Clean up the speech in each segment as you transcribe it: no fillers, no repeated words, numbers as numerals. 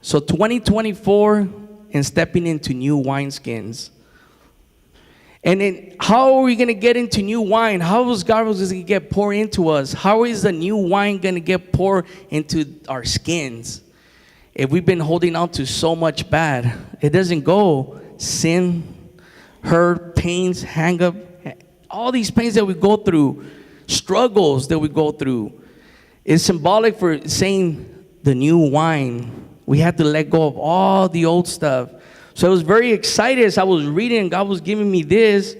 So 2024 and stepping into new wineskins. And then how are we going to get into new wine? How is God going to get poured into us? How is the new wine going to get poured into our skins? If we've been holding on to so much bad, it doesn't go. Sin, hurt, pains, hang up, all these pains that we go through, struggles that we go through, is symbolic for saying the new wine. We had to let go of all the old stuff. So I was very excited as I was reading, God was giving me this.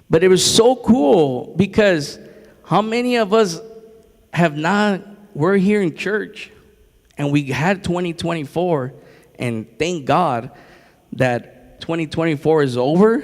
But it was so cool because how many of us we're here in church and we had 2024, and thank God that 2024 is over.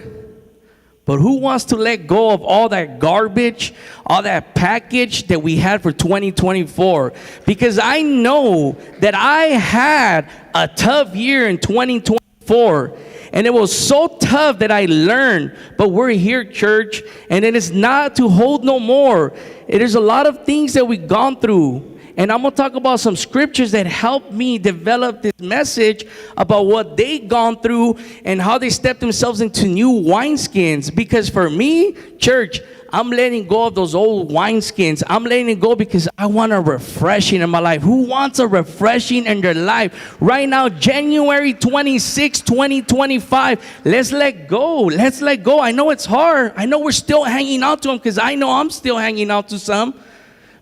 But who wants to let go of all that garbage, all that package that we had for 2024? Because I know that I had a tough year in 2024. And it was so tough that I learned. But we're here, church, and it is not to hold no more. It is a lot of things that we've gone through. And I'm going to talk about some scriptures that helped me develop this message about what they've gone through and how they stepped themselves into new wineskins. Because for me, church, I'm letting go of those old wineskins. I'm letting it go because I want a refreshing in my life. Who wants a refreshing in their life? Right now, January 26, 2025, let's let go. Let's let go. I know it's hard. I know we're still hanging on to them because I know I'm still hanging on to some.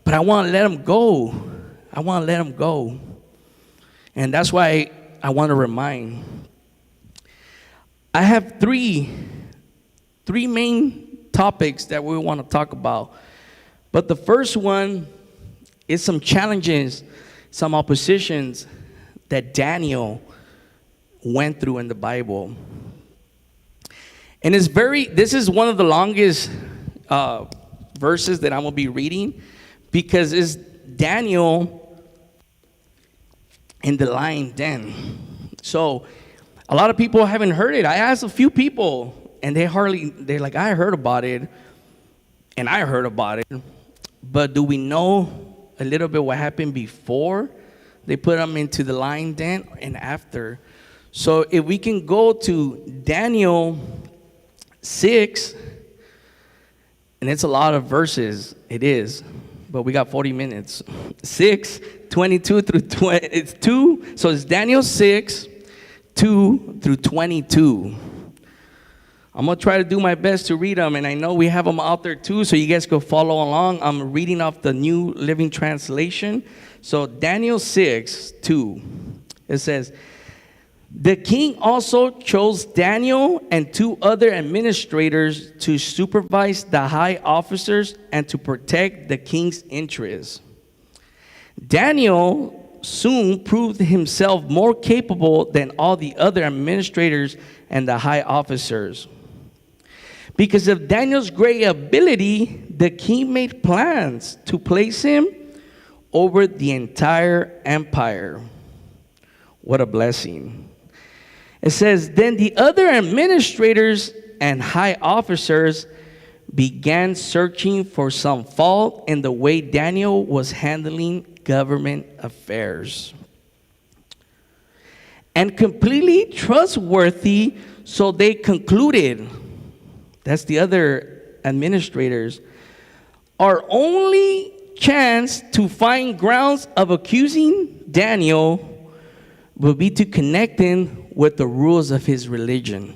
But I want to let them go. I want to let them go. And that's why I want to remind. I have three main topics that we want to talk about. But the first one is some challenges, some oppositions that Daniel went through in the Bible. And this is one of the longest verses that I'm going to be reading, because it's Daniel in the lion den. So a lot of people haven't heard it. I asked a few people, and they're like, I heard about it, and I heard about it. But do we know a little bit what happened before they put them into the lion den and after? So if we can go to Daniel 6, and it's a lot of verses, it is. But we got 40 minutes. 6, 22 through 20. It's 2. So it's Daniel 6, 2 through 22. I'm going to try to do my best to read them. And I know we have them out there too, so you guys can follow along. I'm reading off the New Living Translation. So Daniel 6, 2. It says, the king also chose Daniel and 2 other administrators to supervise the high officers and to protect the king's interests. Daniel soon proved himself more capable than all the other administrators and the high officers. Because of Daniel's great ability, the king made plans to place him over the entire empire. What a blessing. It says, then the other administrators and high officers began searching for some fault in the way Daniel was handling government affairs. And completely trustworthy, so they concluded, that's the other administrators, our only chance to find grounds of accusing Daniel will be to connect him with the rules of his religion.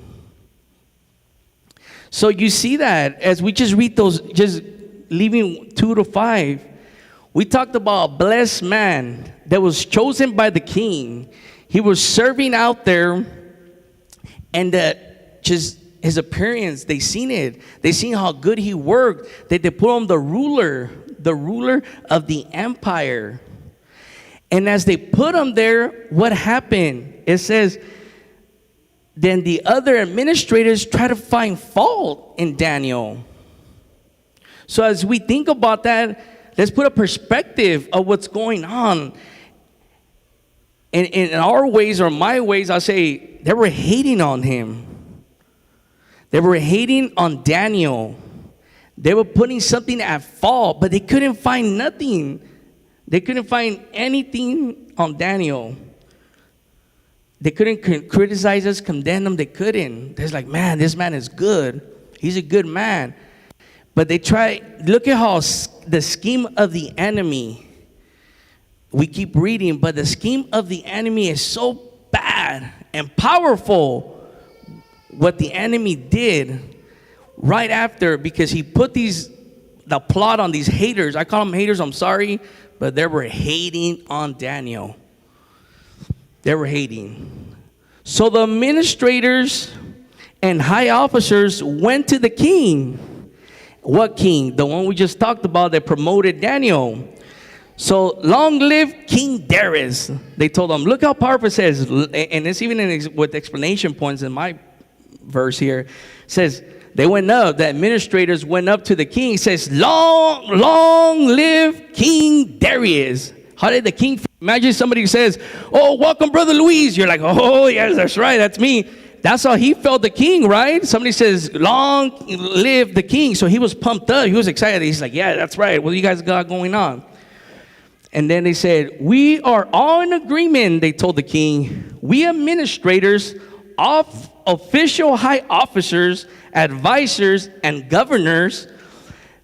So you see that as we just read those, just leaving 2 to 5, we talked about a blessed man that was chosen by the king. He was serving out there, and just his appearance, they seen it. They seen how good he worked. They put him the ruler of the empire. And as they put him there, what happened? It says, then the other administrators try to find fault in Daniel. So as we think about that, let's put a perspective of what's going on. In our ways or my ways, I'll say they were hating on him. They were hating on Daniel. They were putting something at fault, but they couldn't find nothing. They couldn't find anything on Daniel. They couldn't criticize us, condemn them. They couldn't. They're like, man, this man is good. He's a good man. But they try, look at how the scheme of the enemy, we keep reading, but the scheme of the enemy is so bad and powerful. What the enemy did right after, because he put the plot on these haters. I call them haters, I'm sorry, but they were hating on Daniel. They were hating. So the administrators and high officers went to the king. What king? The one we just talked about that promoted Daniel. So long live King Darius. They told him, look how powerful it says, and it's even with explanation points in my verse here. It says, they went up, the administrators went up to the king. It says, long live King Darius. How did the king, imagine somebody says, oh, welcome, Brother Luis. You're like, oh, yes, that's right, that's me. That's how he felt the king, right? Somebody says, long live the king. So he was pumped up. He was excited. He's like, yeah, that's right. What do you guys got going on? And then they said, we are all in agreement, they told the king. We administrators, official high officers, advisors, and governors,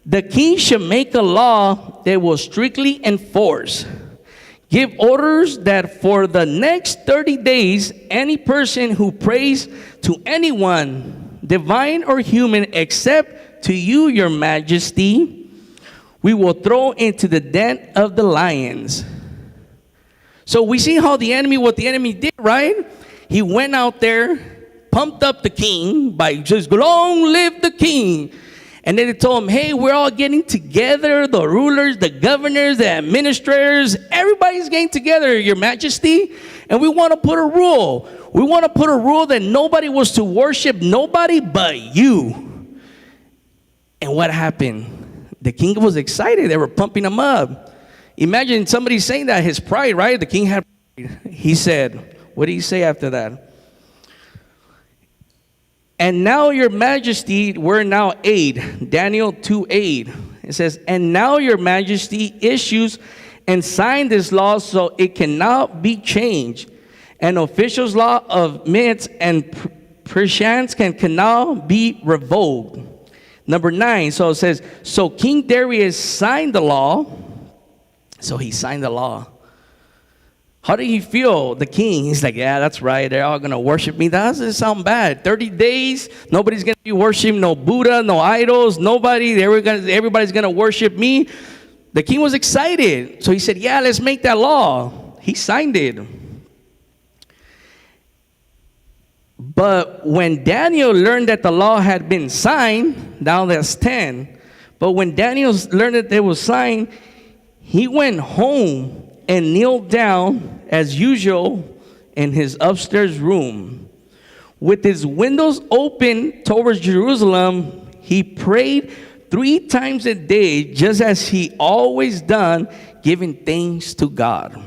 the king should make a law that will strictly enforce. Give orders that for the next 30 days, any person who prays to anyone, divine or human, except to you, your majesty, we will throw into the den of the lions. So we see how what the enemy did, right? He went out there, pumped up the king by just long live the king. And then they told him, hey, we're all getting together, the rulers, the governors, the administrators, everybody's getting together, your majesty, and we want to put a rule. We want to put a rule that nobody was to worship nobody but you. And what happened? The king was excited. They were pumping him up. Imagine somebody saying that, his pride, right? The king had pride. He said, what did he say after that? And now your majesty, we're now aid. Daniel 2:8. It says, and now your majesty issues and sign this law so it cannot be changed. An official's law of minutes and prescience cannot be revoked. Number 9, so it says, so King Darius signed the law. So he signed the law. How did he feel, the king? He's like, yeah, that's right. They're all going to worship me. That doesn't sound bad. 30 days, nobody's going to be worshiping no Buddha, no idols, nobody. Everybody's going to worship me. The king was excited. So he said, yeah, let's make that law. He signed it. But when Daniel learned that the law had been signed, now that's 10. But when Daniel learned that it was signed, he went home and kneeled down as usual in his upstairs room. With his windows open towards Jerusalem, he prayed 3 times a day, just as he always done, giving thanks to God.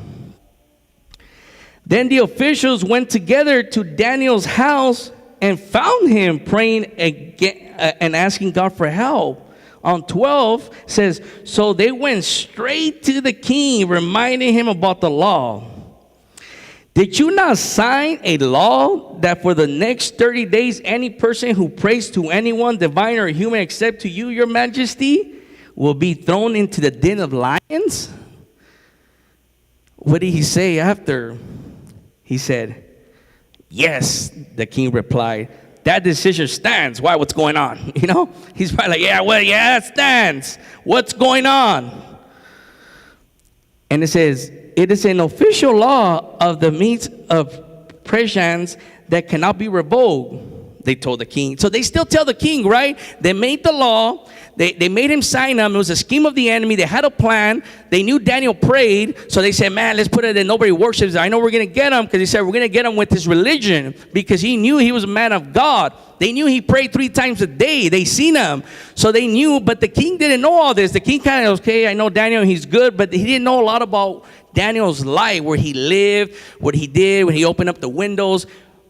Then the officials went together to Daniel's house and found him praying again, and asking God for help. On 12 says, so they went straight to the king, reminding him about the law. Did you not sign a law that for the next 30 days, any person who prays to anyone, divine or human, except to you, your majesty, will be thrown into the den of lions? What did he say after? He said, yes, the king replied. That decision stands. Why? What's going on? You know? He's probably like, yeah, well, yeah, it stands. What's going on? And it says, it is an official law of the means of prescience that cannot be revoked, they told the king. So they still tell the king, right? They made the law. They made him sign them. It was a scheme of the enemy. They had a plan. They knew Daniel prayed. So they said, man, let's put it that nobody worships. I know we're going to get him, because he said we're going to get him with his religion, because he knew he was a man of God. They knew he prayed 3 times a day. They seen him. So they knew, but the king didn't know all this. The king kind of, okay, I know Daniel, he's good, but he didn't know a lot about Daniel's life, where he lived, what he did, when he opened up the windows.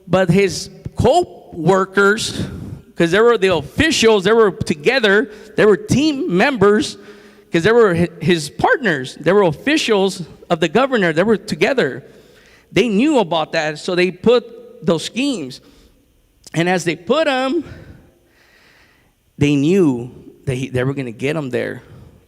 But his co-workers, because they were the officials, they were together, they were team members, because they were his partners. They were officials of the governor. They were together. They knew about that, so they put those schemes. And as they put them, they knew that they were going to get them there.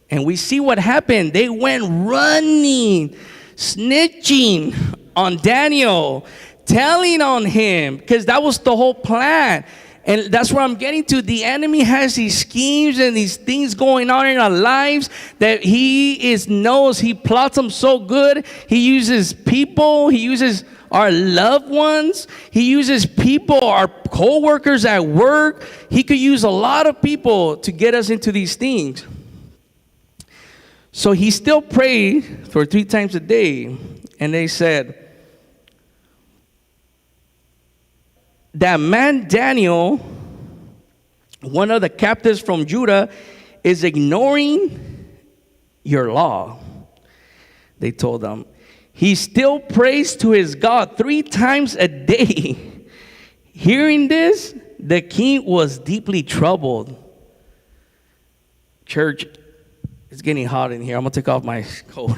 And we see what happened. They went running, snitching on Daniel, telling on him, because that was the whole plan. And that's where I'm getting to. The enemy has these schemes and these things going on in our lives that he knows. He plots them so good. He uses people. He uses our loved ones. He uses people, our co-workers at work. He could use a lot of people to get us into these things. So he still prayed for 3 times a day. And they said, that man Daniel, one of the captives from Judah, is ignoring your law. They told them. He still prays to his God 3 times a day. Hearing this, the king was deeply troubled. Church, it's getting hot in here. I'm going to take off my coat.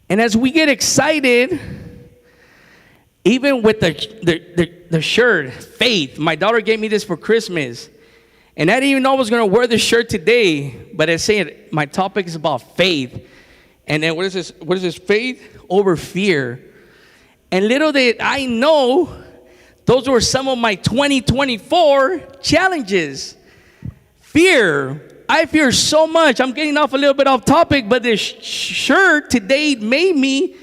And as we get excited, even with the shirt, faith. My daughter gave me this for Christmas. And I didn't even know I was going to wear this shirt today. But it said my topic is about faith. And then what is this? What is this? Faith over fear. And little did I know, those were some of my 2024 challenges. Fear. I fear so much. I'm getting off a little bit off topic, but this shirt today made me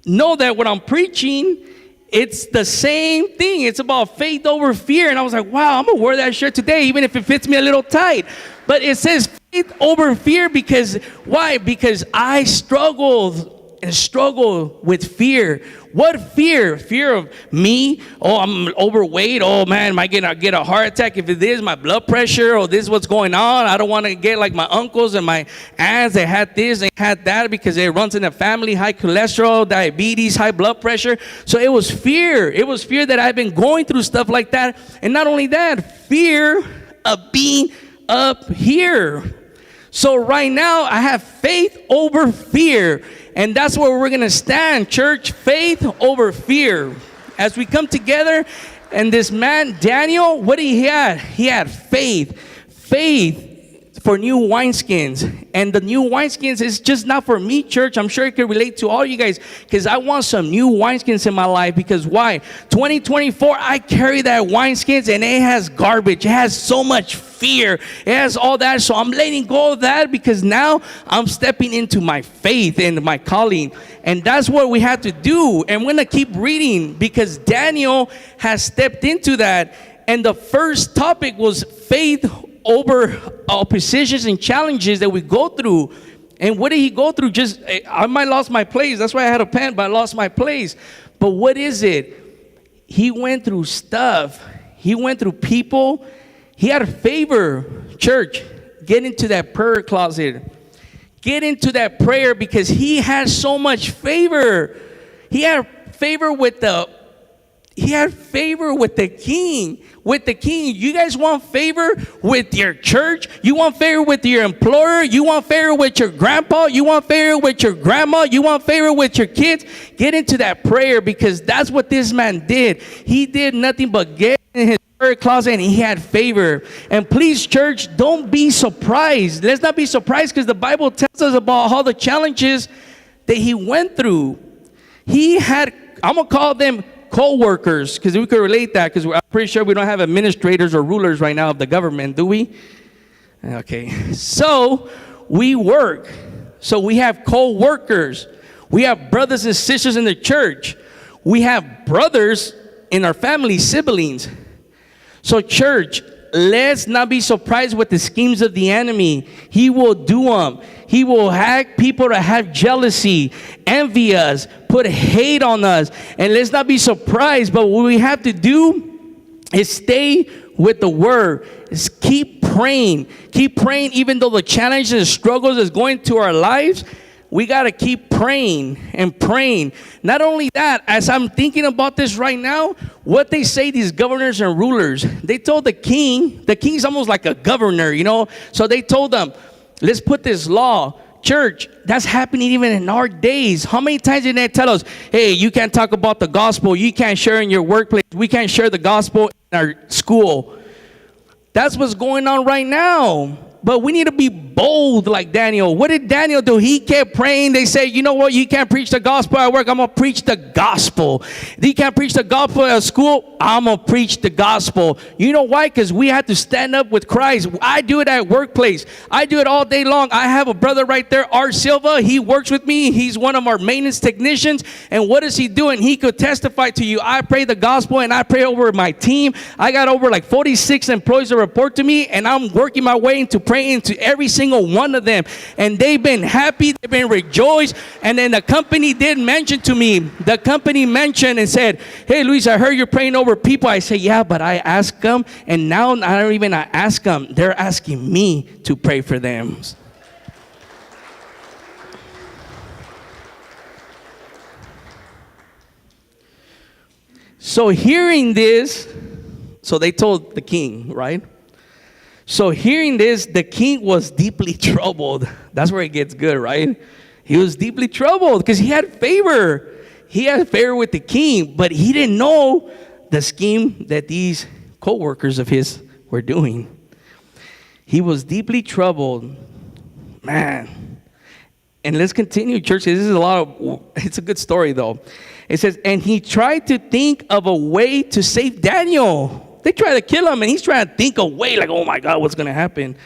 know that what I'm preaching, it's the same thing. It's about faith over fear. And I was like, wow, I'm going to wear that shirt today, even if it fits me a little tight. But it says faith over fear because, why? Because I struggled with fear. What fear? Fear of me? Oh, I'm overweight. Oh, man, am I going to get a heart attack? If it is, my blood pressure, or this is what's going on. I don't want to get like my uncles and my aunts. They had this, they had that because it runs in the family. High cholesterol, diabetes, high blood pressure. So it was fear. It was fear that I've been going through stuff like that. And not only that, fear of being up here. So right now, I have faith over fear. And that's where we're going to stand, church. Faith over fear. As we come together, and this man, Daniel, what he had? He had faith. Faith for new wineskins. And the new wineskins is just not for me, church. I'm sure it can relate to all you guys. Because I want some new wineskins in my life. Because why? 2024, I carry that wineskins and it has garbage. It has so much fear. It has all that. So I'm letting go of that because now I'm stepping into my faith and my calling. And that's what we have to do. And we're going to keep reading because Daniel has stepped into that. And the first topic was faith over oppositions and challenges that we go through. And what did he go through? Just, I might lost my place. That's why I had a pen, but I lost my place. But what is it? He went through stuff. He went through people. He had favor. Church, get into that prayer closet. Get into that prayer because he had so much favor. He had favor with the king. With the king. You guys want favor with your church? You want favor with your employer? You want favor with your grandpa? You want favor with your grandma? You want favor with your kids? Get into that prayer because that's what this man did. He did nothing but get in his prayer closet and he had favor. And please, church, don't be surprised. Let's not be surprised because the Bible tells us about all the challenges that he went through. He had, I'm going to call them co-workers, because we could relate that, because I'm pretty sure we don't have administrators or rulers right now of the government, do we? Okay, so we work. So we have co-workers. We have brothers and sisters in the church. We have brothers in our family, siblings. So church, let's not be surprised with the schemes of the enemy. He will do them. He will hack people to have jealousy, envy us, put hate on us. And let's not be surprised. But what we have to do is stay with the word. Is keep praying. Keep praying even though the challenges and struggles is going to our lives. we got to keep praying and praying. Not only that, as I'm thinking about this right now, what they say, these governors and rulers, they told the king's almost like a governor, you know. So they told them, let's put this law. Church, that's happening even in our days. How many times did they tell us, hey, you can't talk about the gospel. You can't share in your workplace. We can't share the gospel in our school. That's what's going on right now. But we need to be bold like Daniel. What did Daniel do? He kept praying. They say, you know what? You can't preach the gospel at work. I'm going to preach the gospel. You can't preach the gospel at school. I'm going to preach the gospel. You know why? Because we have to stand up with Christ. I do it at workplace. I do it all day long. I have a brother right there, Art Silva. He works with me. He's one of our maintenance technicians. And what is he doing? He could testify to you. I pray the gospel and I pray over my team. I got over like 46 employees that report to me, and I'm working my way into praying to every single one of them, and they've been happy, they've been rejoiced. And then the company did mention to me, the company mentioned and said, hey Luis, I heard you're praying over people. I say, yeah, but I asked them, and now I don't even ask them, they're asking me to pray for them. So hearing this, so they told the king, right? So hearing this, the king was deeply troubled. That's where it gets good, right? He was deeply troubled because he had favor. He had favor with the king, but he didn't know the scheme that these co-workers of his were doing. He was deeply troubled. Man. And let's continue, church. This is it's a good story, though. It says, and he tried to think of a way to save Daniel. They try to kill him, and he's trying to think a way like, oh my God, what's going to happen?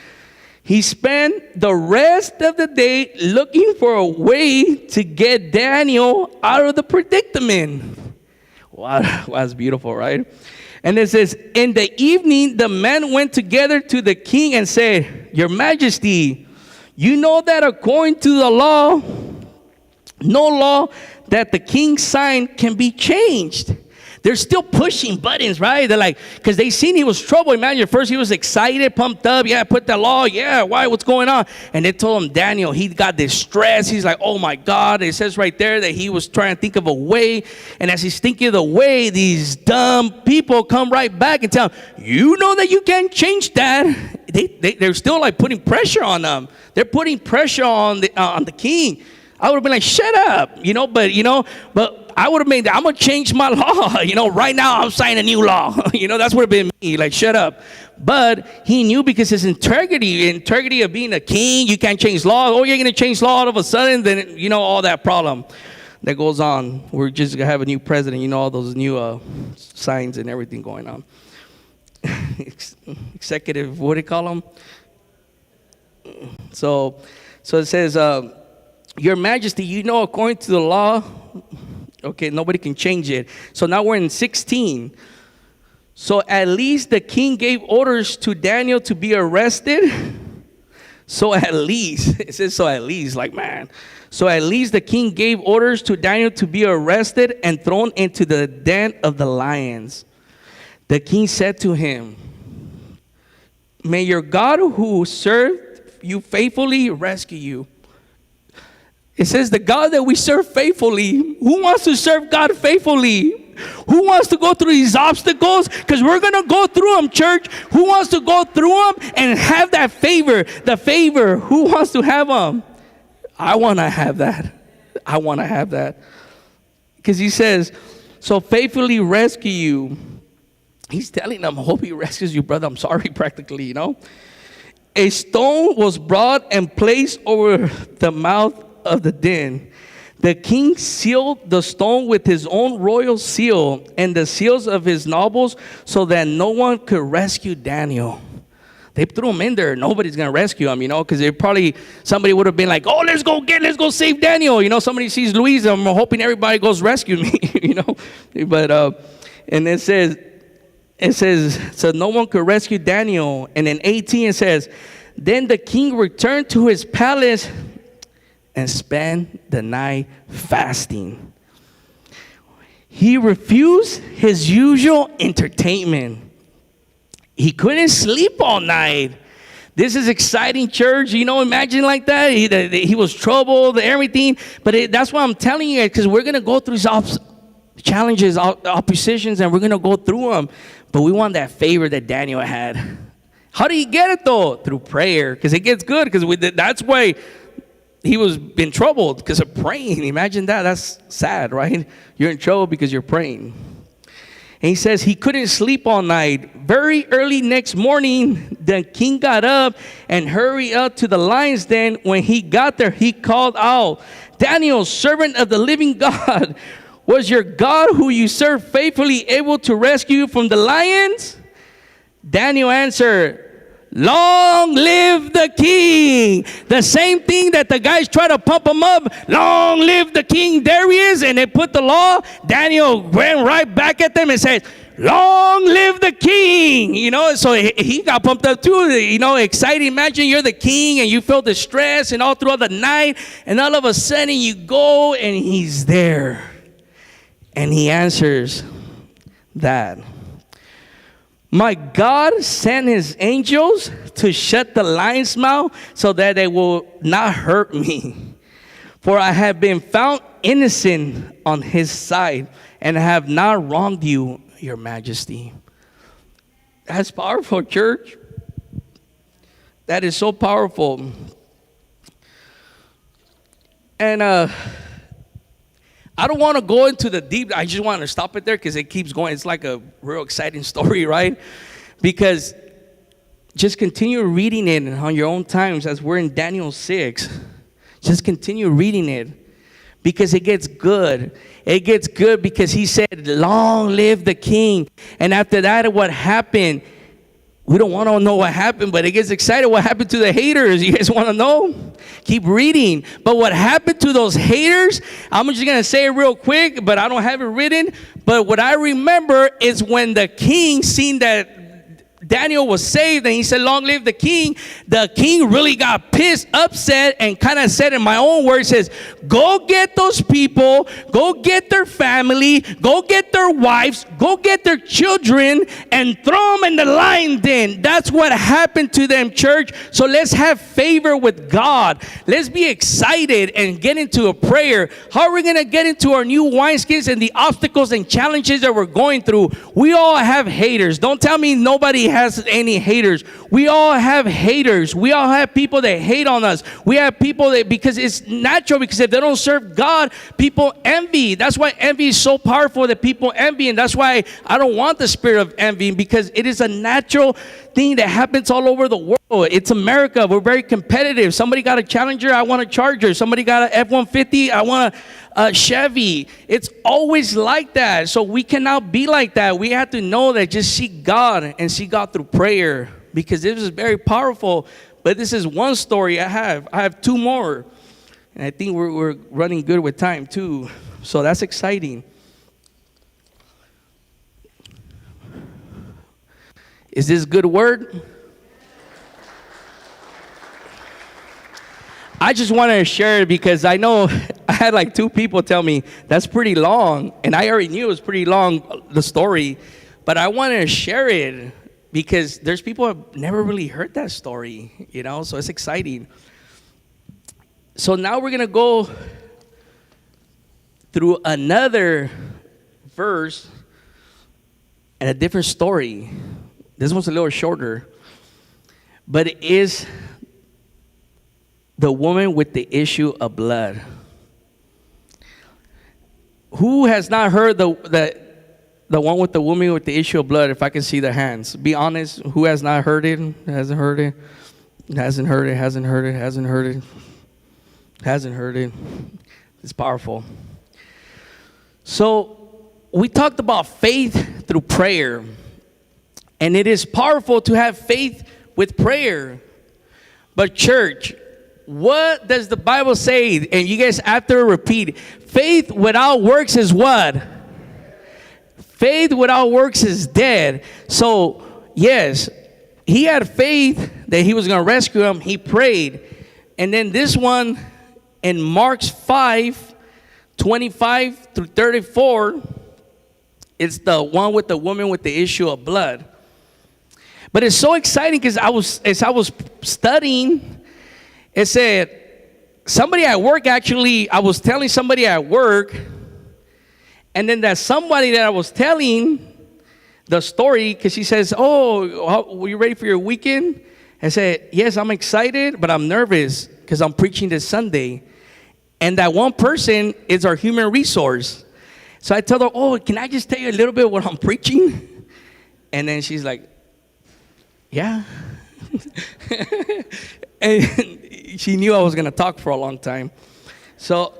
He spent the rest of the day looking for a way to get Daniel out of the predicament. Wow, that's beautiful, right? And it says, in the evening, the men went together to the king and said, Your Majesty, you know that according to the law, no law that the king signed can be changed. They're still pushing buttons, right? They're like, because they seen he was trouble. Imagine at first he was excited, pumped up. Yeah, put the law. Yeah, why? What's going on? And they told him, Daniel, he got distressed. He's like, oh my God. It says right there that he was trying to think of a way. And as he's thinking of the way, these dumb people come right back and tell him, you know that you can't change that. They're still like putting pressure on them. They're putting pressure on the king. I would have been like, shut up, but I would have made that. I'm going to change my law. Right now I'm signing a new law. That's what it been me. Like, shut up. But he knew because his integrity of being a king, you can't change law. Oh, you're going to change law all of a sudden, then, all that problem that goes on. We're just going to have a new president, all those new signs and everything going on. Executive, what do you call them? So it says, Your Majesty, according to the law, okay, nobody can change it. So now we're in 16. So at least the king gave orders to Daniel to be arrested. So at least, it says so at least, like man. So at least the king gave orders to Daniel to be arrested and thrown into the den of the lions. The king said to him, May your God who served you faithfully rescue you. It says the God that we serve faithfully. Who wants to serve God faithfully? Who wants to go through these obstacles? Because we're going to go through them, church. Who wants to go through them and have that favor? The favor. Who wants to have them? I want to have that. I want to have that. Because he says, so faithfully rescue you. He's telling them, I hope he rescues you, brother. I'm sorry, practically, A stone was brought and placed over the mouth of the den. The king sealed the stone with his own royal seal and the seals of his nobles so that no one could rescue Daniel. They threw him in there. Nobody's going to rescue him, because somebody would have been like, oh, let's go save Daniel. Somebody sees Luis, I'm hoping everybody goes rescue me, But, and it says, so no one could rescue Daniel. And in 18 it says, then the king returned to his palace and spent the night fasting. He refused his usual entertainment. He couldn't sleep all night. This is exciting, church. You know, imagine like that. He was troubled, everything. But that's what I'm telling you, because we're going to go through these challenges, oppositions, and we're going to go through them. But we want that favor that Daniel had. How do you get it, though? Through prayer, because it gets good. Because that's why he was in trouble, because of praying. Imagine that. That's sad, right? You're in trouble because you're praying. And he says he couldn't sleep all night. Very early next morning, the king got up and hurried up to the lion's den. When he got there, he called out, "Daniel, servant of the living God, was your God who you serve faithfully able to rescue you from the lions?" Daniel answered, "Long live the king." The same thing that the guys try to pump him up. Long live the king. There he is. And they put the law. Daniel went right back at them and said, "Long live the king." You know, so he got pumped up too. You know, excited. Imagine you're the king and you feel the stress and all throughout the night. And all of a sudden you go and he's there. And he answers that. "My God sent his angels to shut the lion's mouth so that they will not hurt me. For I have been found innocent on his side and have not wronged you, your majesty." That's powerful, church. That is so powerful. And I don't want to go into the deep. I just want to stop it there because it keeps going. It's like a real exciting story, right? Because just continue reading it on your own times as we're in Daniel 6. Just continue reading it because it gets good. It gets good because he said, "Long live the king." And after that, what happened? We don't want to know what happened, but it gets excited. What happened to the haters? You guys want to know? Keep reading. But what happened to those haters? I'm just going to say it real quick, but I don't have it written. But what I remember is when the king seen that Daniel was saved and he said, "Long live the king really got pissed, upset, and kind of said in my own words, says, "Go get those people, go get their family, go get their wives, go get their children, and throw them in the lion den." That's what happened to them, church. So let's have favor with God. Let's be excited and get into a prayer. How are we going to get into our new wineskins and the obstacles and challenges that we're going through? We all have haters. Don't tell me nobody has any haters. We all have haters. We all have people that hate on us. We have people that, because it's natural, because if they don't serve God, people envy. That's why envy is so powerful, that people envy. And that's why I don't want the spirit of envy, because it is a natural thing that happens all over the world. It's America. We're very competitive. Somebody got a Challenger, I want a Charger. Somebody got an F-150, I want a Chevy. It's always like that. So we cannot be like that. We have to know that just seek God and seek God through prayer, because this is very powerful. But this is one story I have. I have two more. And I think we're running good with time too. So that's exciting. Is this good word? I just wanted to share it because I know I had like two people tell me that's pretty long, and I already knew it was pretty long, the story, but I wanted to share it because there's people who have never really heard that story, you know, so it's exciting. So now we're going to go through another verse and a different story. This one's a little shorter, but it is the woman with the issue of blood. Who has not heard the one with the woman with the issue of blood? If I can see their hands. Be honest. Who has not heard it? Hasn't heard it? Hasn't heard it? Hasn't heard it? Hasn't heard it? Hasn't heard it? It's powerful. So we talked about faith through prayer. And it is powerful to have faith with prayer. But church, what does the Bible say? And you guys after repeat. Faith without works is what? Faith without works is dead. So, yes, he had faith that he was going to rescue him. He prayed. And then this one in Mark 5:25 through 34, it's the one with the woman with the issue of blood. But it's so exciting because as I was studying, it said, somebody at work actually, I was telling somebody at work, and then that somebody that I was telling the story, because she says, were you ready for your weekend? I said, yes, I'm excited, but I'm nervous because I'm preaching this Sunday. And that one person is our human resource. So I told her, can I just tell you a little bit what I'm preaching? And then she's like, yeah. And she knew I was going to talk for a long time. So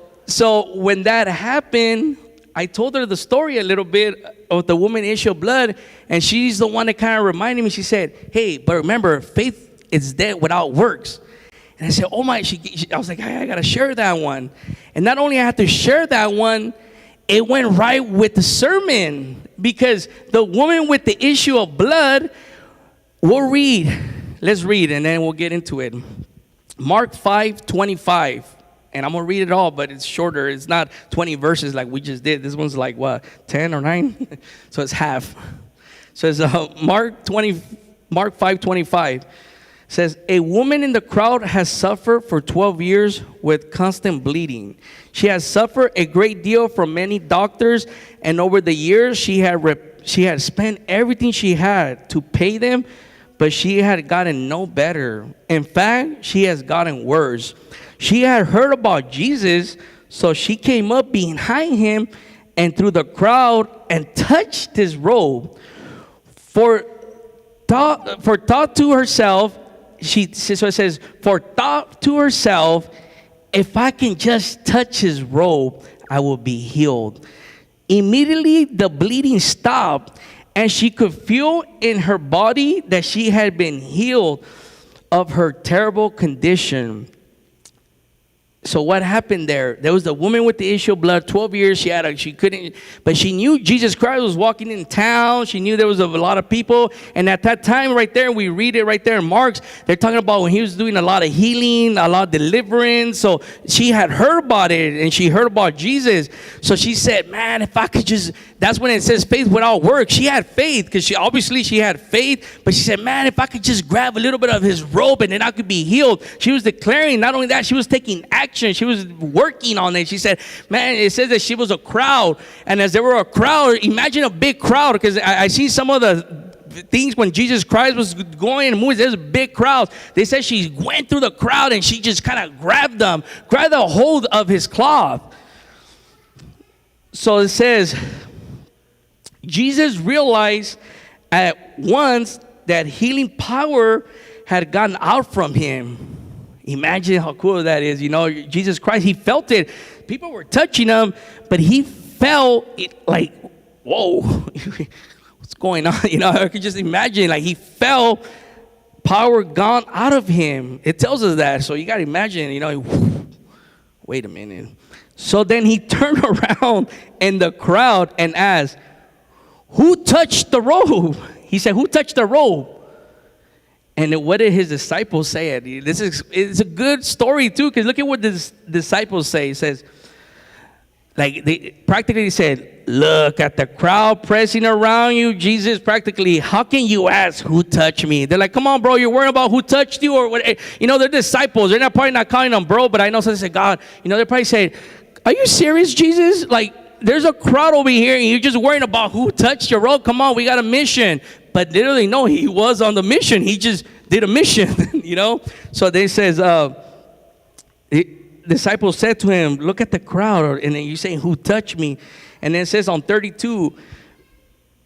when that happened, I told her the story a little bit of the woman issue of blood, and she's the one that kind of reminded me. She said, hey, but remember, faith is dead without works. And I said, I was like, I got to share that one. And not only I had to share that one, it went right with the sermon, because the woman with the issue of blood, let's read, and then we'll get into it. Mark 5:25. And I'm going to read it all, but it's shorter. It's not 20 verses like we just did. This one's like, 10 or 9? So it's half. So it's Mark 5:25. Says, a woman in the crowd has suffered for 12 years with constant bleeding. She has suffered a great deal from many doctors, and over the years she had spent everything she had to pay them, but she had gotten no better. In fact, she has gotten worse. She had heard about Jesus, so she came up behind him and through the crowd and touched his robe. For thought to herself, if I can just touch his robe, I will be healed. Immediately the bleeding stopped, and she could feel in her body that she had been healed of her terrible condition. So what happened there? There was the woman with the issue of blood, 12 years. But she knew Jesus Christ was walking in town. She knew there was a lot of people. And at that time right there, we read it right there in Mark's, they're talking about when he was doing a lot of healing, a lot of deliverance. So she had heard about it, and she heard about Jesus. So she said, man, if I could just, that's when it says faith without work. She had faith because she had faith. But she said, man, if I could just grab a little bit of his robe and then I could be healed. She was declaring, not only that, she was taking action. She was working on it. She said, man, it says that she was a crowd. And as there were a crowd, imagine a big crowd, because I see some of the things when Jesus Christ was going and moving, there's a big crowd. They said she went through the crowd and she just kind of grabbed a hold of his cloth. So it says, Jesus realized at once that healing power had gotten out from him. Imagine how cool that is. Jesus Christ, he felt it. People were touching him, but he felt it like, whoa, what's going on? I could just imagine, like, he felt power gone out of him. It tells us that. So you got to imagine, wait a minute. So then he turned around in the crowd and asked, who touched the robe? He said, who touched the robe? And what did his disciples say? It's a good story too, because look at what the disciples say. It says, like, they practically said, look at the crowd pressing around you, Jesus. Practically, how can you ask who touched me? They're like, come on, bro, you're worried about who touched you or what? They're disciples. They're probably not calling them bro, but I know somebody said, God, they probably say, are you serious, Jesus? Like, there's a crowd over here and you're just worrying about who touched your robe. Come on, we got a mission. But literally, no, he was on the mission. He just did a mission, So they says, disciples said to him, look at the crowd. And then you're saying, who touched me? And then it says on 32,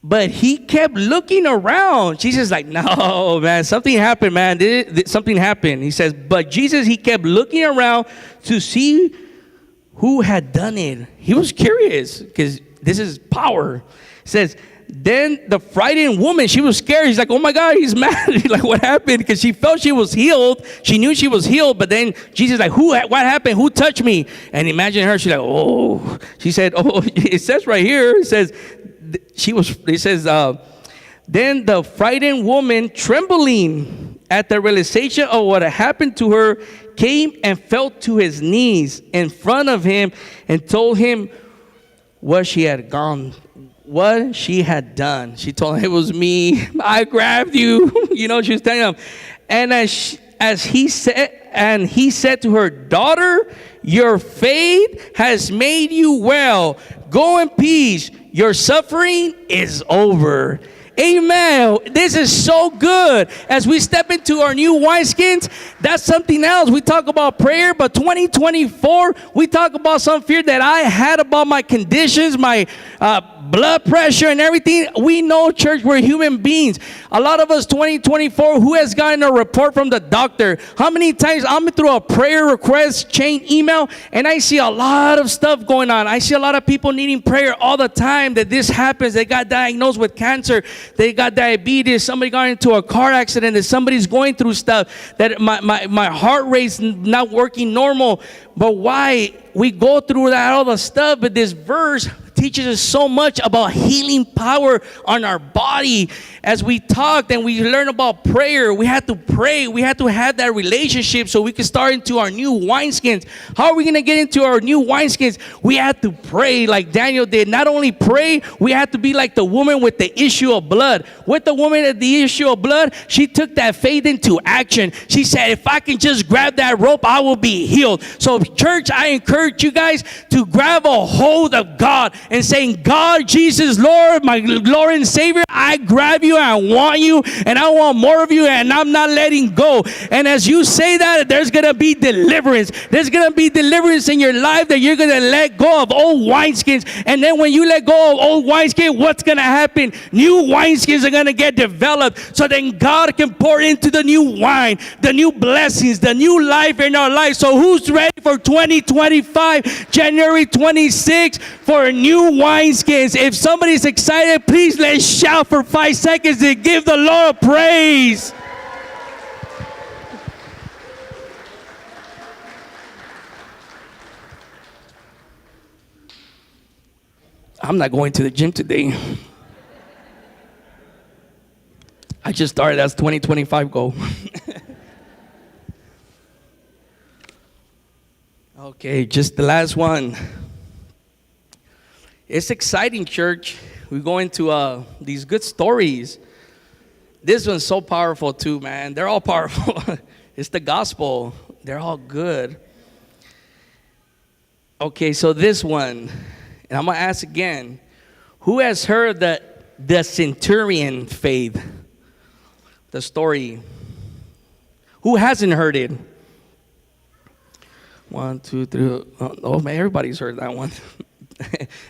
but he kept looking around. Jesus is like, no, man, something happened, man. Something happened. He says, but Jesus, he kept looking around to see who had done it. He was curious because this is power. It says, then the frightened woman, she was scared. She's like, oh my God, he's mad. Like, what happened? Because she felt she was healed. She knew she was healed. But then Jesus like, what happened? Who touched me? And imagine her. She's like, oh. She said, oh, it says right here, it says, then the frightened woman, trembling at the realization of what had happened to her, came and fell to his knees in front of him and told him what she had what she had done. She told him, it was me. I grabbed you. She was telling him. And he said to her, daughter, your faith has made you well. Go in peace. Your suffering is over. Amen. This is so good. As we step into our new wineskins, that's something else. We talk about prayer, but 2024, we talk about some fear that I had about my conditions, my blood pressure and everything. We know, church, we're human beings. A lot of us, 2024, who has gotten a report from the doctor? How many times I'm through a prayer request chain email and I see a lot of stuff going on. I see a lot of people needing prayer all the time that this happens. They got diagnosed with cancer. They got diabetes. Somebody got into a car accident. That somebody's going through stuff. That my heart rate's not working normal. But why? We go through that, all the stuff. But this verse teaches us so much about healing power on our body. As we talked and we learned about prayer, we had to pray. We had to have that relationship so we could start into our new wineskins. How are we going to get into our new wineskins? We had to pray like Daniel did. Not only pray, we had to be like the woman with the issue of blood. With the woman at the issue of blood, she took that faith into action. She said, if I can just grab that rope, I will be healed. So church, I encourage you guys to grab a hold of God and saying, God, Jesus, Lord, my Lord and Savior, I grab you, I want you, and I want more of you, and I'm not letting go. And as you say that, there's going to be deliverance. There's going to be deliverance in your life that you're going to let go of old wineskins. And then when you let go of old wineskins, what's going to happen? New wineskins are going to get developed so then God can pour into the new wine, the new blessings, the new life in our life. So who's ready for 2025, January 26th, for a new wineskins? If somebody's excited, please let's shout for 5 seconds and give the Lord praise. I'm not going to the gym today. I just started. That's 2025 goal. Okay, just the last one. It's exciting, church. We go into these good stories. This one's so powerful too, man. They're all powerful. It's the gospel. They're all good. Okay, so this one, and I'm going to ask again, who has heard the centurion faith? The story. Who hasn't heard it? 1, 2, 3. Oh man, everybody's heard that one.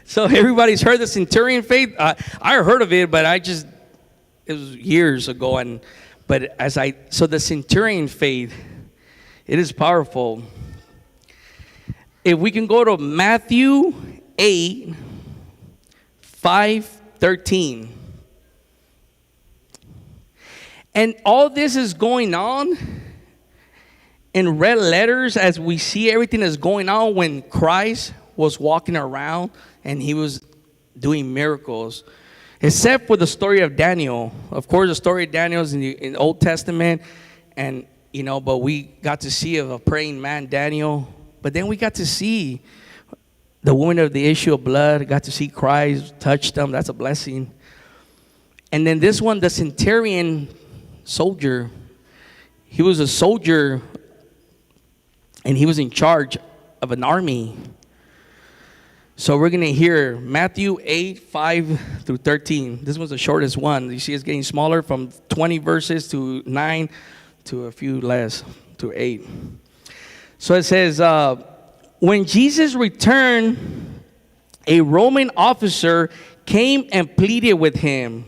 So everybody's heard the centurion faith. I heard of it, but it was years ago. So the centurion faith, it is powerful. If we can go to Matthew 8, 5:13. And all this is going on in red letters as we see everything that's going on when Christ was walking around and he was doing miracles. Except for the story of Daniel. Of course, the story of Daniel is in the Old Testament. And, but we got to see a praying man, Daniel. But then we got to see the woman of the issue of blood, got to see Christ touch them. That's a blessing. And then this one, the centurion soldier, he was a soldier and he was in charge of an army. So we're going to hear Matthew 8, 5 through 13. This was the shortest one. You see it's getting smaller from 20 verses to 9 to a few less, to 8. So it says, when Jesus returned, a Roman officer came and pleaded with him.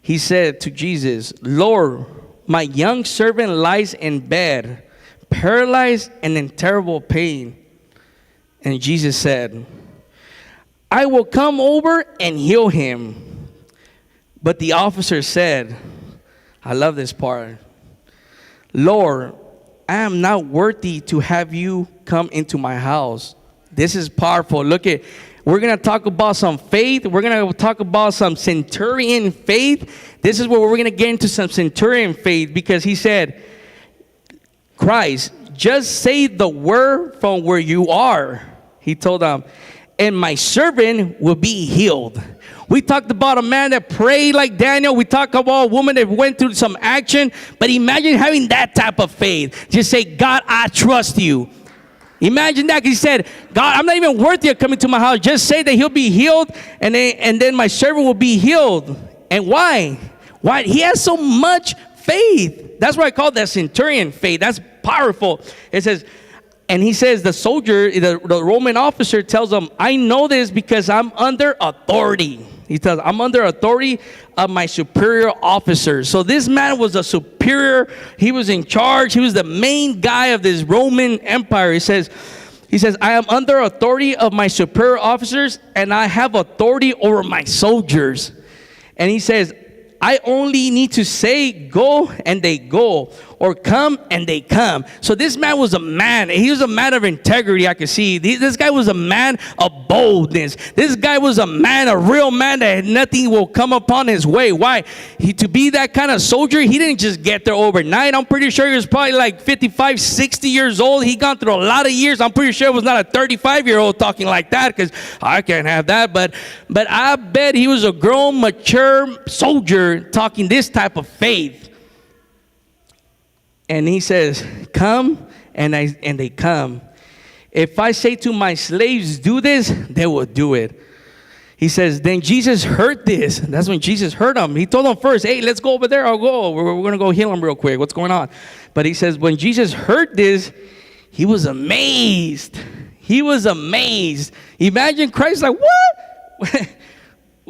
He said to Jesus, Lord, my young servant lies in bed, paralyzed and in terrible pain. And Jesus said, I will come over and heal him. But the officer said, I love this part, Lord, I am not worthy to have you come into my house. This is powerful. We're going to talk about some faith. We're going to talk about some centurion faith. This is where we're going to get into some centurion faith, because he said, Christ, just say the word from where you are. He told them, and my servant will be healed. We talked about a man that prayed like Daniel. We talked about a woman that went through some action. But imagine having that type of faith. Just say, God, I trust you. Imagine that. He said, God, I'm not even worthy of coming to my house. Just say that he'll be healed, and then my servant will be healed. And why? Why? He has so much faith. That's why I call that centurion faith. That's powerful. It says, and he says, the soldier, the Roman officer tells him, I know this because I'm under authority. He tells, I'm under authority of my superior officers. So this man was a superior. He was in charge. He was the main guy of this Roman Empire. He says, I am under authority of my superior officers, and I have authority over my soldiers. And he says, I only need to say go, and they go, or come, and they come. So this man was a man. He was a man of integrity, I could see. This guy was a man of boldness. This guy was a man, a real man that nothing will come upon his way. Why? To be that kind of soldier, he didn't just get there overnight. I'm pretty sure he was probably like 55, 60 years old. He gone through a lot of years. I'm pretty sure it was not a 35-year-old talking like that, because I can't have that. But I bet he was a grown, mature soldier talking this type of faith. And he says, come, and they come. If I say to my slaves, do this, they will do it. He says, then Jesus heard this. That's when Jesus heard him. He told them first, hey, let's go over there. I'll go. We're going to go heal him real quick. What's going on? But he says, when Jesus heard this, he was amazed. He was amazed. Imagine Christ like, what?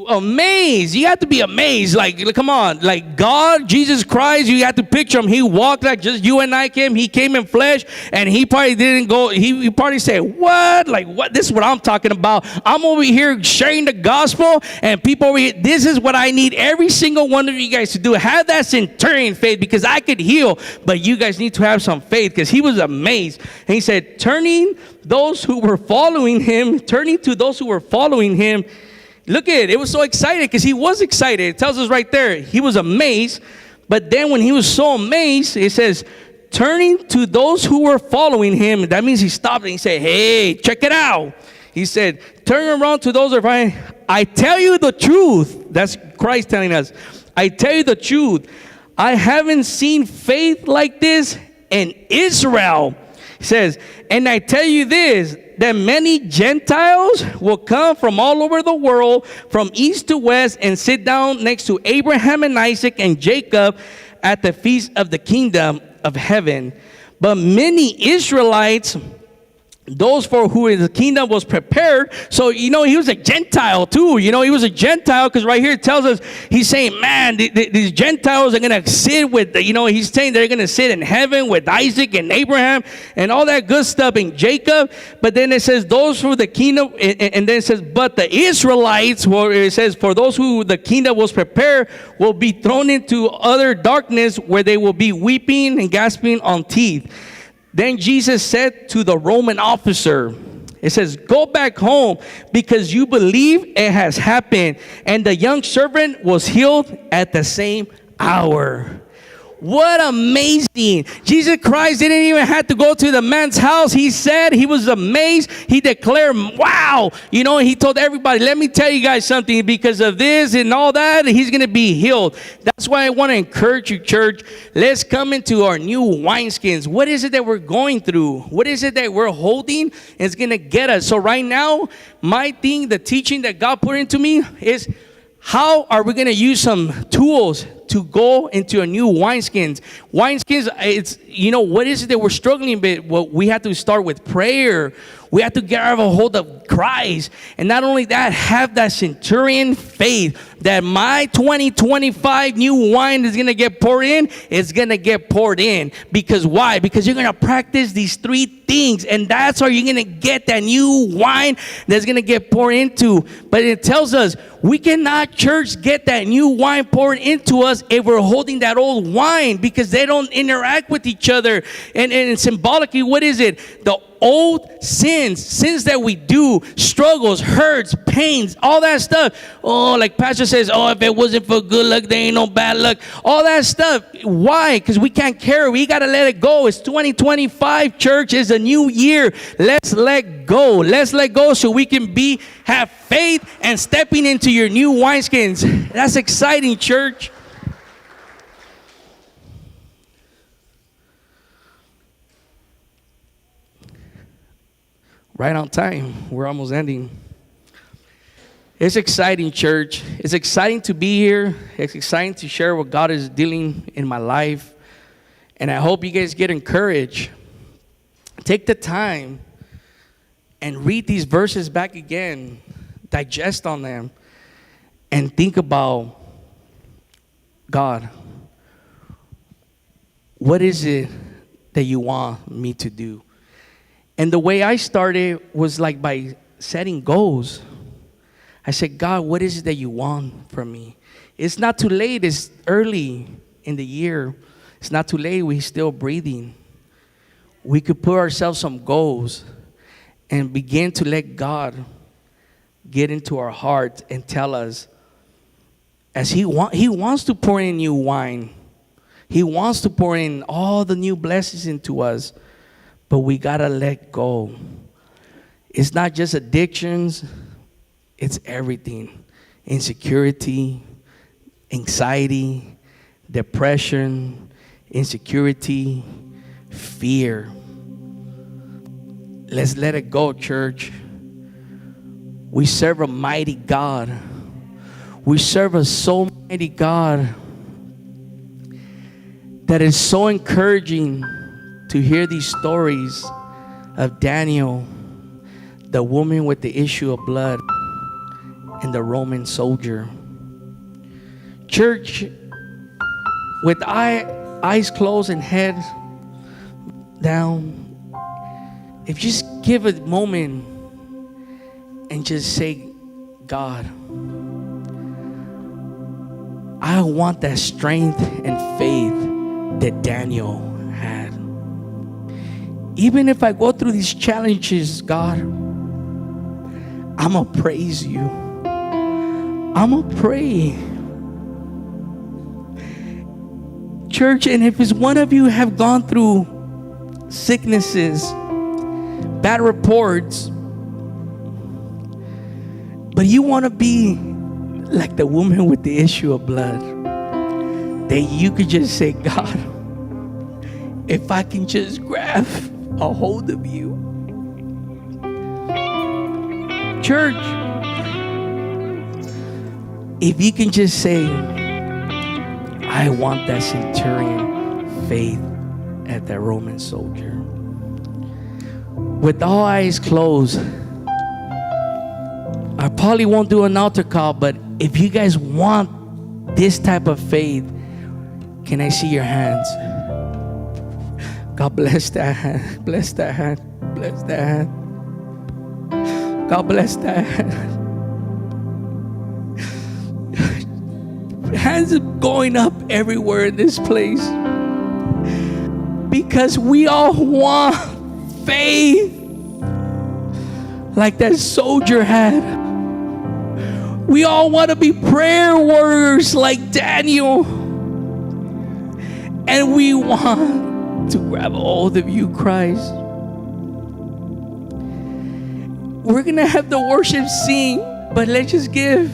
Amazed. You have to be amazed. Like, come on. Like God, Jesus Christ, you have to picture him. He walked like just you and I came. He came in flesh, and he probably didn't go. He probably said, what? Like, what? This is what I'm talking about. I'm over here sharing the gospel, and people over here, this is what I need every single one of you guys to do. Have that centurion faith, because I could heal, but you guys need to have some faith, because he was amazed. And he said, turning to those who were following him, look at it. It was so excited, because he was excited. It tells us right there. He was amazed. But then when he was so amazed, it says, turning to those who were following him. That means he stopped and he said, hey, check it out. He said, turn around to those who are following. I tell you the truth. That's Christ telling us. I tell you the truth. I haven't seen faith like this in Israel. He says, and I tell you this, that many Gentiles will come from all over the world, from east to west, and sit down next to Abraham and Isaac and Jacob at the feast of the kingdom of heaven. But many Israelites, those for whom the kingdom was prepared. So, he was a Gentile too. He was a Gentile, because right here it tells us, he's saying, man, these Gentiles are going to sit with, he's saying they're going to sit in heaven with Isaac and Abraham and all that good stuff in Jacob. But then it says, those for the kingdom, and then it says, but the Israelites, where it says, for those who the kingdom was prepared, will be thrown into utter darkness, where they will be weeping and gasping on teeth. Then Jesus said to the Roman officer, it says, go back home, because you believe it has happened. And the young servant was healed at the same hour. What amazing. Jesus Christ didn't even have to go to the man's house. He said he was amazed. He declared, wow. He told everybody, let me tell you guys something. Because of this and all that, he's going to be healed. That's why I want to encourage you, church. Let's come into our new wineskins. What is it that we're going through? What is it that we're holding? It's going to get us. So right now, my thing, the teaching that God put into me is, how are we going to use some tools to go into a new wineskins? Wineskins, it's, what is it that we're struggling with? Well, we have to start with prayer. We have to get out of a hold of Christ. And not only that, have that centurion faith that my 2025 new wine is going to get poured in. It's going to get poured in. Because why? Because you're going to practice these three things. And that's how you're going to get that new wine that's going to get poured into. But it tells us we cannot, church, get that new wine poured into us if we're holding that old wine, because they don't interact with each other. And symbolically, what is it? The old sins that we do, struggles, hurts, pains, all that stuff. Oh, like Pastor scripture says, oh, if it wasn't for good luck, there ain't no bad luck. All that stuff. Why? Because we can't carry. We got to let it go. It's 2025, church. It's a new year. Let's let go. Let's let go so we can have faith and stepping into your new wineskins. That's exciting, church. Right on time. We're almost ending. It's exciting, church. It's exciting to be here. It's exciting to share what God is dealing in my life. And I hope you guys get encouraged. Take the time and read these verses back again. Digest on them. And think about, God, what is it that you want me to do? And the way I started was like by setting goals. I said, God, what is it that you want from me? It's not too late. It's early in the year. It's not too late. We're still breathing. We could put ourselves some goals and begin to let God get into our hearts and tell us, as He wants to pour in new wine. He wants to pour in all the new blessings into us. But we got to let go. It's not just addictions. It's everything. Insecurity, anxiety, depression, insecurity, fear. Let's let it go, church. We serve a mighty God. We serve a so mighty God that is so encouraging to hear these stories of Daniel, the woman with the issue of blood, and the Roman soldier. Church, with eyes closed and head down, if you just give a moment and just say, God, I want that strength and faith that Daniel had. Even if I go through these challenges, God, I'm going to praise you. I'm going to pray. Church, and if it's one of you have gone through sicknesses, bad reports, but you want to be like the woman with the issue of blood, that you could just say, God, if I can just grab a hold of you. Church, if you can just say, I want that centurion faith at that Roman soldier. With all eyes closed, I probably won't do an altar call, but if you guys want this type of faith, can I see your hands? God bless that hand. Bless that hand. Bless that hand. God bless that hand. Hands are going up everywhere in this place. Because we all want faith like that soldier had. We all want to be prayer warriors like Daniel. And we want to grab a hold of you, Christ. We're going to have the worship sing, but let's just give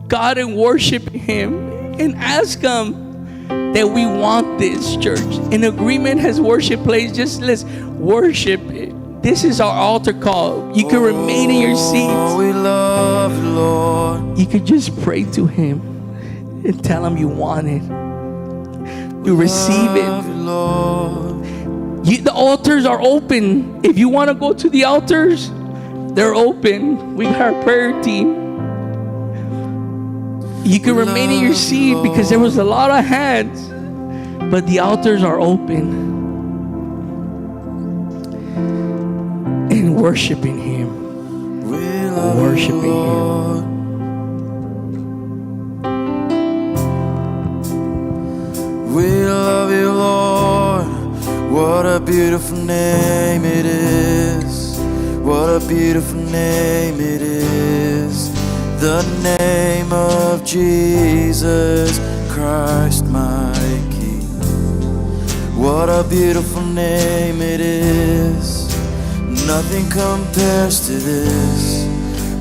God and worship Him and ask Him that we want this, church. In agreement as worship plays, just let's worship it. This is our altar call. You can remain in your seats. We love you, Lord. You can just pray to Him and tell Him you want it. You receive it. The altars are open. If you want to go to the altars, they're open. We got our prayer team. You can remain in your seat because there was a lot of hands, but the altars are open. And worshiping Him. Worshiping Him. We love you, Lord. What a beautiful name it is. What a beautiful name it is. the name of Jesus Christ, my King. What a beautiful name it is. Nothing compares to this.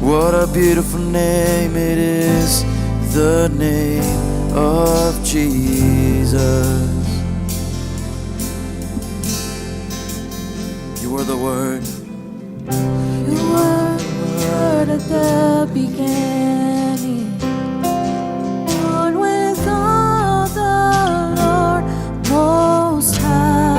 What a beautiful name it is. The name of Jesus. You are the Word. You were the Word at the beginning. One with God the Lord Most High.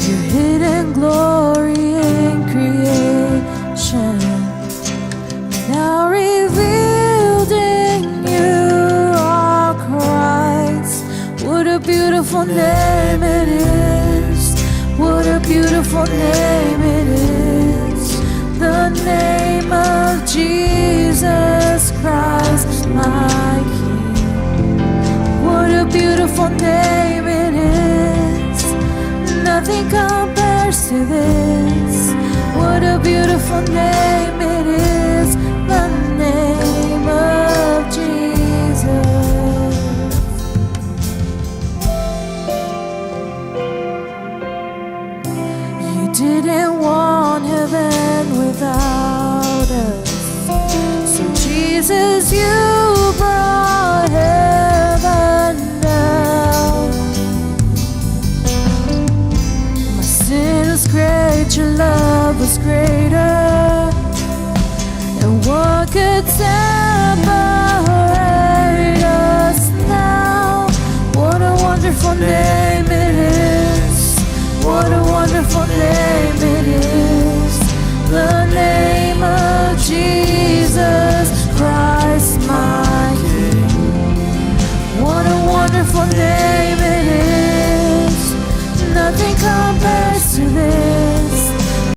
Your hidden glory in creation, now revealed in you are Christ. What a beautiful name it is. What a beautiful name it is. The name of Jesus Christ, my King. What a beautiful name it is. Nothing compares to this. What a beautiful name it is. The name of Jesus. Didn't want heaven without us, so Jesus, you brought heaven down. My sin was great, your love was greater, and what could separate us now? What a wonderful name it is. What a wonderful name it is. The name of Jesus.